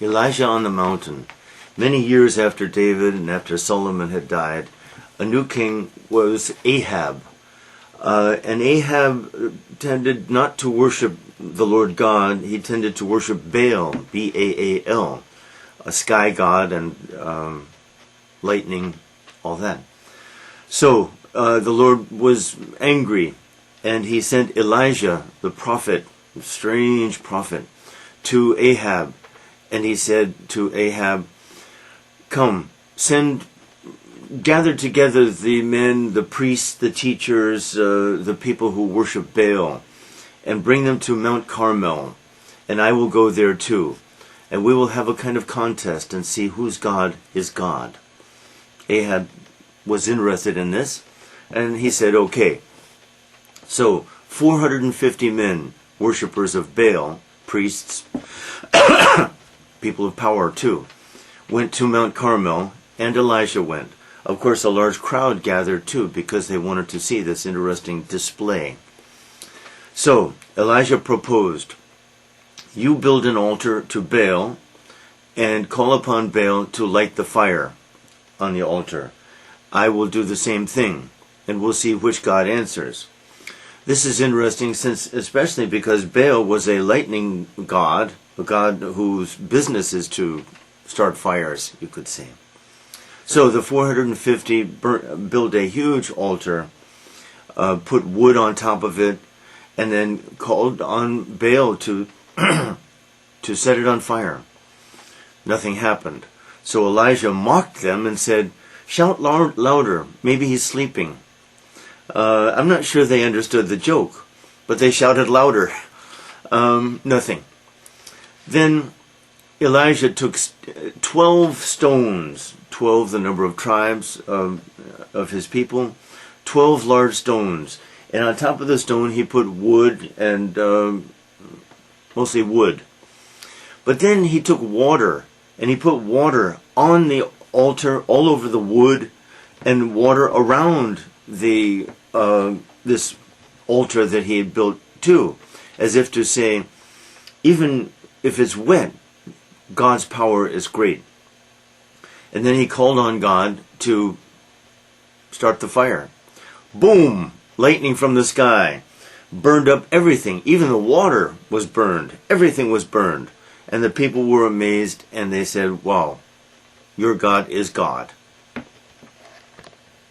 Elijah on the mountain. Many years after David and after Solomon had died, a new king was Ahab. And Ahab tended not to worship the Lord God. He tended to worship Baal, B-A-A-L, a sky god and lightning, all that. So the Lord was angry, and he sent Elijah, the prophet, strange prophet, to Ahab. And he said to Ahab, "Come, gather together the men, the priests, the teachers, the people who worship Baal, and bring them to Mount Carmel, and I will go there too. And we will have a kind of contest and see whose God is God." Ahab was interested in this, and he said, okay. So 450 men, worshippers of Baal, priests, people of power too, went to Mount Carmel, and Elijah went. Of course, a large crowd gathered too, because they wanted to see this interesting display. So Elijah proposed, "You build an altar to Baal and call upon Baal to light the fire on the altar. I will do the same thing, and we'll see which God answers." This is interesting, especially because Baal was a lightning god, a god whose business is to start fires, you could say. So the 450 built a huge altar, put wood on top of it, and then called on Baal to to set it on fire. Nothing happened. So Elijah mocked them and said, "Shout louder, maybe he's sleeping." I'm not sure they understood the joke, but they shouted louder. Nothing. Then Elijah took 12 stones, 12 the number of tribes of his people, 12 large stones, and on top of the stone he put wood and mostly wood. But then he took water, and he put water on the altar, all over the wood, and water around the this altar that he had built too, as if to say, even if it's wet, God's power is great. And then he called on God to start the fire. Boom! Lightning from the sky burned up everything. Even the water was burned. Everything was burned. And the people were amazed, and they said, "Wow, your God is God."